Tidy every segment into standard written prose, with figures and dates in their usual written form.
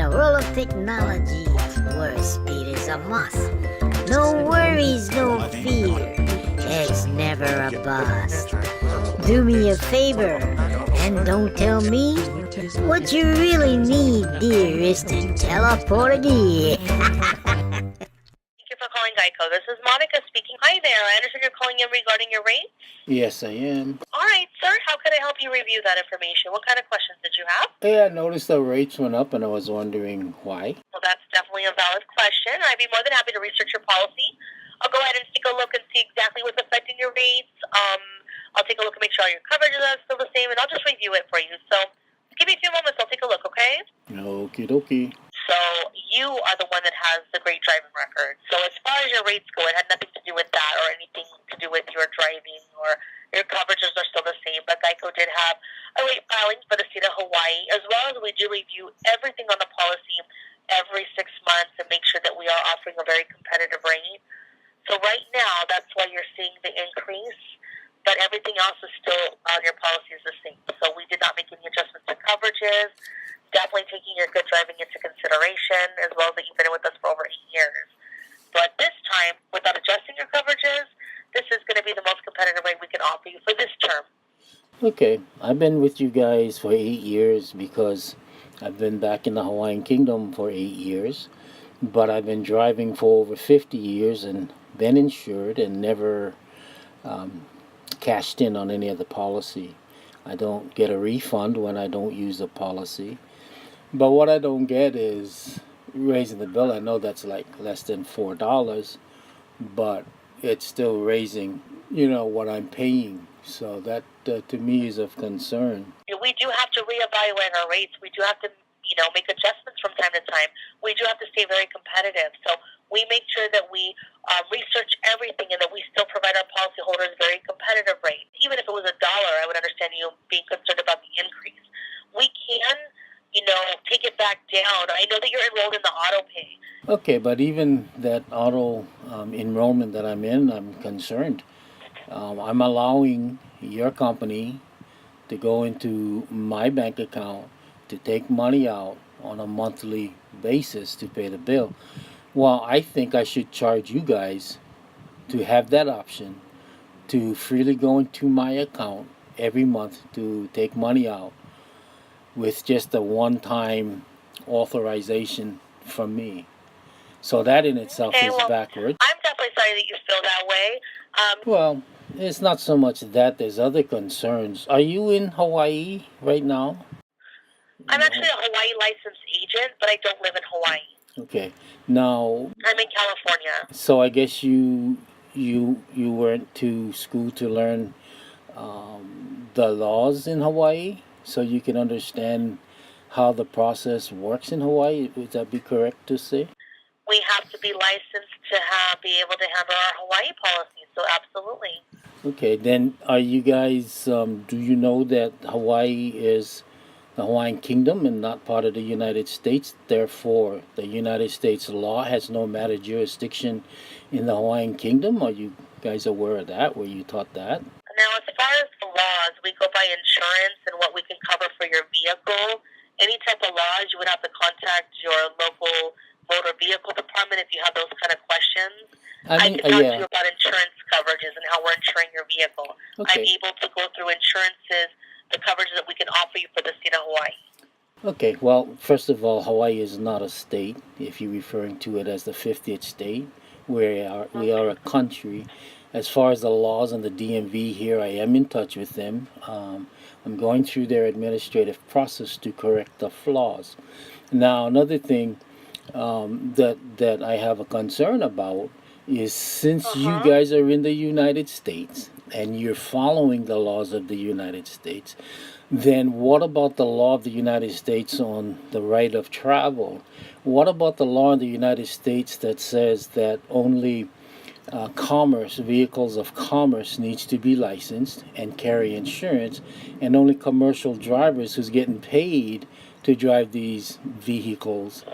a world of technology where speed is a must. No worries, no fear. It's never a bust. Do me a favor and don't tell me. What you really need, dear, is to teleport again. Thank you for calling Geico. This is Monica speaking. Hi there. I understand you're calling in regarding your rate. Yes, I am. All right, sir. How can I help you review that information? What kind of questions did you have? Yeah, I noticed the rates went up, and I was wondering why. Well, that's definitely a valid question. I'd be more than happy to research your policy. I'll go ahead and take a look and see exactly what's affecting your rates. I'll take a look and make sure all your coverages are still the same, and I'll just review it for you. So give me a few moments. I'll take a look, okay? Okie dokie. So you are the one that has the great driving record. So as far as your rates go, it had nothing to do with that or anything to do with your driving, or your coverages are still the same. But Geico did have a rate filing for the state of Hawaii, as well as we do review everything on the policy every 6 months and make sure that we are offering a very competitive rate. So right now, that's why you're seeing the increase, but everything else is still on your policy is the same. So we did not make any adjustments to coverages. Definitely taking your good driving into consideration, as well as that you've been with us for over 8 years. But this time, without adjusting your coverages, this is going to be the most competitive rate we can offer you for this term. Okay, I've been with you guys for 8 years because I've been back in the Hawaiian Kingdom for 8 years, but I've been driving for over 50 years and been insured and never cashed in on any of the policy. I don't get a refund when I don't use the policy. But what I don't get is raising the bill. I know that's like less than $4, but it's still raising, what I'm paying. So that to me is of concern. We do have to reevaluate our rates. We do have to, make adjustments from time to time. We do have to stay very competitive. So we make sure that we research everything and that we still provide our policyholders very competitive rates. Even if it was $1, I would understand you being concerned about the increase. We can take it back down. I know that you're enrolled in the auto pay. Okay, but even that auto enrollment that I'm in, I'm concerned. I'm allowing your company to go into my bank account to take money out on a monthly basis to pay the bill. Well, I think I should charge you guys to have that option to freely go into my account every month to take money out with just a one-time authorization from me. So that in itself is backwards. I'm definitely sorry that you feel that way. Well, it's not so much that. There's other concerns. Are you in Hawaii right now? I'm actually a Hawaii licensed agent, but I don't live in Hawaii. Okay. Now, I'm in California. So I guess you went to school to learn the laws in Hawaii, so you can understand how the process works in Hawaii. Would that be correct to say? We have to be licensed to be able to handle our Hawaii policy, so absolutely. Okay, then are you guys, do you know that Hawaii is the Hawaiian Kingdom and not part of the United States? Therefore, the United States law has no matter jurisdiction in the Hawaiian Kingdom. Are you guys aware of that? Were you taught that? Now, as far as the laws, we go by insurance and what we can cover for your vehicle. Any type of laws, you would have to contact your local motor vehicle department if you have those kind of questions. I can talk to you about insurance coverages and how we're insuring your vehicle. Okay. I'm able to go through insurances, the coverages that we can offer you for the state of Hawaii. Okay, well, first of all, Hawaii is not a state, if you're referring to it as the 50th state. We are a country. As far as the laws and the DMV here, I am in touch with them. I'm going through their administrative process to correct the flaws. Now, another thing that I have a concern about is since you guys are in the United States and you're following the laws of the United States, then what about the law of the United States on the right of travel? What about the law in the United States that says that only vehicles of commerce needs to be licensed and carry insurance, and only commercial drivers who's getting paid to drive these vehicles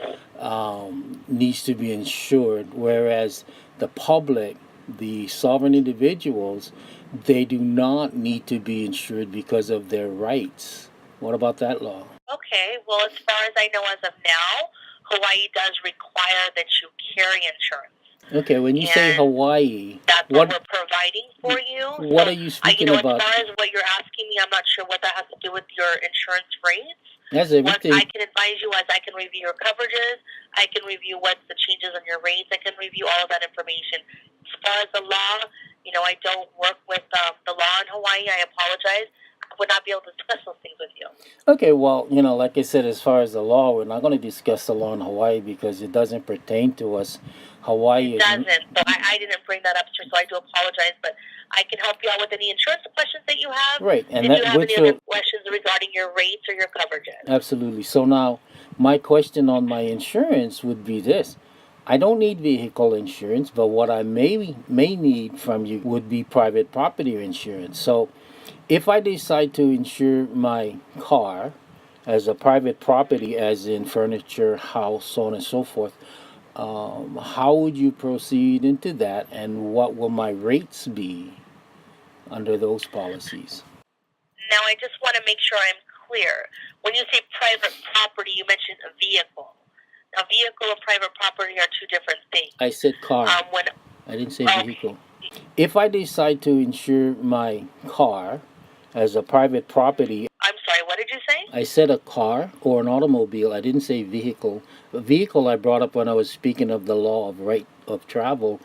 needs to be insured, whereas the public, the sovereign individuals, they do not need to be insured because of their rights. What about that law? Okay. Okay. Well, as far as I know as of now, Hawaii does require that you carry insurance. Okay, when you say And Hawaii, that's what we're providing for you. what So, are you speaking as about? far as what you're asking me, I'm not sure what that has to do with your insurance rates. That's What everything. I can advise you is I can review your coverages, I can review what's the changes in your rates, I can review all of that information. As far as the law, I don't work with the law in Hawaii. I apologize. I would not be able to discuss those things with you. Okay, well, like I said, as far as the law, we're not going to discuss the law in Hawaii because it doesn't pertain to us. Hawaii It doesn't. So I didn't bring that up, sir, so I do apologize. But I can help you out with any insurance questions that you have. right, and If you that have which any other questions regarding your rates or your coverages. absolutely. So now, my question on my insurance would be this: I don't need vehicle insurance, but what I may need from you would be private property insurance. So, if I decide to insure my car as a private property, as in furniture, house, so on and so forth, how would you proceed into that, and what will my rates be under those policies? Now, I just want to make sure I'm clear. When you say private property, you mentioned a vehicle. Now, vehicle and private property are two different things. I said car. When I didn't say vehicle. If I decide to insure my car as a private property, I'm sorry, what did you say? I said a car or an automobile. I didn't say vehicle. A vehicle I brought up when I was speaking of the law of right of travel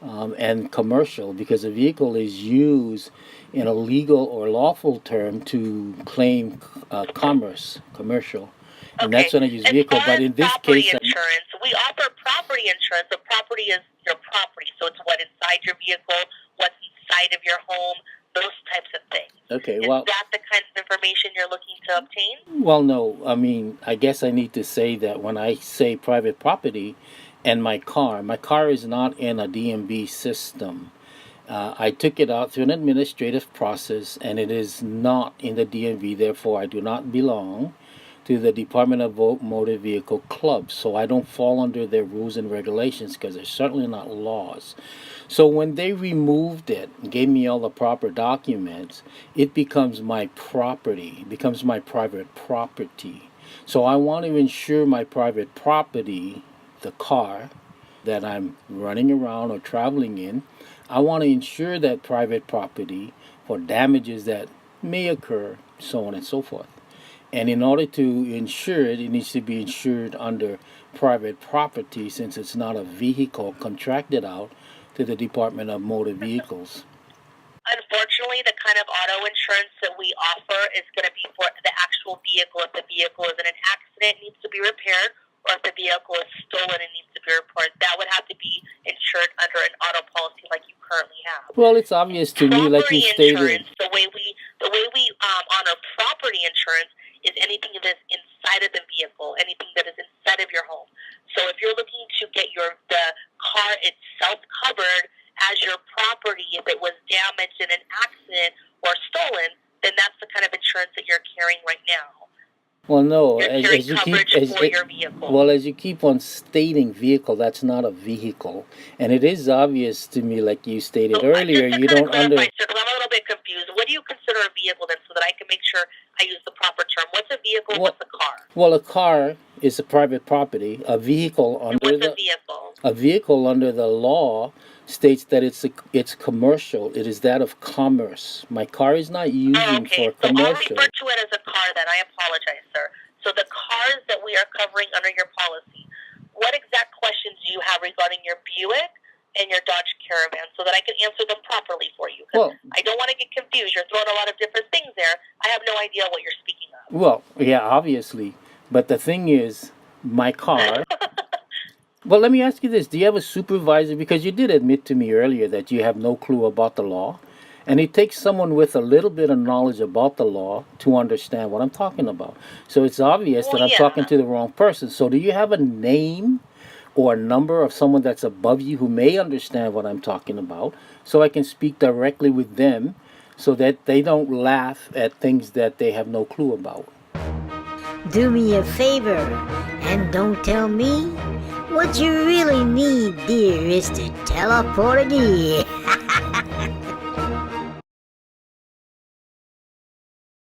and commercial, because a vehicle is used in a legal or lawful term to claim commercial. And that's when I use vehicle. But in this case, insurance, we offer property insurance. The property is your property, so it's what inside your vehicle, what's inside of your home, those types of things. okay, Is well, that the kind of information you're looking to obtain? well, no. I mean, I guess I need to say that when I say private property and my car is not in a DMV system. I took it out through an administrative process, and it is not in the DMV. Therefore, I do not belong to the Department of Motor Vehicle Club, so I don't fall under their rules and regulations because they're certainly not laws. So when they removed it, gave me all the proper documents, it becomes my property, becomes my private property. So I want to insure my private property, the car that I'm running around or traveling in. I want to insure that private property for damages that may occur, so on and so forth. And in order to insure it, it needs to be insured under private property since it's not a vehicle contracted out to the Department of Motor Vehicles. Unfortunately, the kind of auto insurance that we offer is going to be for the actual vehicle. If the vehicle is in an accident, it needs to be repaired, or if the vehicle is stolen, it needs to be repaired. That would have to be insured under an auto policy like you currently have. Well, it's obvious to me, like you stated. Insurance, the way we honor property insurance is anything that is inside of the vehicle, anything that is inside of your home. So if you're looking to get the car itself covered as your property, if it was damaged in an accident or stolen, then that's the kind of insurance that you're carrying right now. Well, no, as you keep on stating vehicle, that's not a vehicle, and it is obvious to me, like you stated earlier, you don't sir, 'cause I'm a little bit confused. What do you consider a vehicle then, so that I can make sure I use the proper term? What's a vehicle? And what's a car? Well, a car is a private property. A vehicle under a vehicle under the law states that it's commercial. It is that of commerce. My car is not using for commercial. I'll refer to it as a car then. I apologize, sir. So the cars that we are covering under your policy, what exact questions do you have regarding your Buick and your Dodge Caravan so that I can answer them properly for you? Because I don't want to get confused. You're throwing a lot of different things there. I have no idea what you're speaking of. Well, yeah, obviously. But the thing is, my car... Well, let me ask you this. Do you have a supervisor? Because you did admit to me earlier that you have no clue about the law. And it takes someone with a little bit of knowledge about the law to understand what I'm talking about. So it's obvious that I'm talking to the wrong person. So do you have a name or a number of someone that's above you who may understand what I'm talking about, so I can speak directly with them so that they don't laugh at things that they have no clue about? Do me a favor and don't tell me. What you really need, dear, is to tell a Portuguese.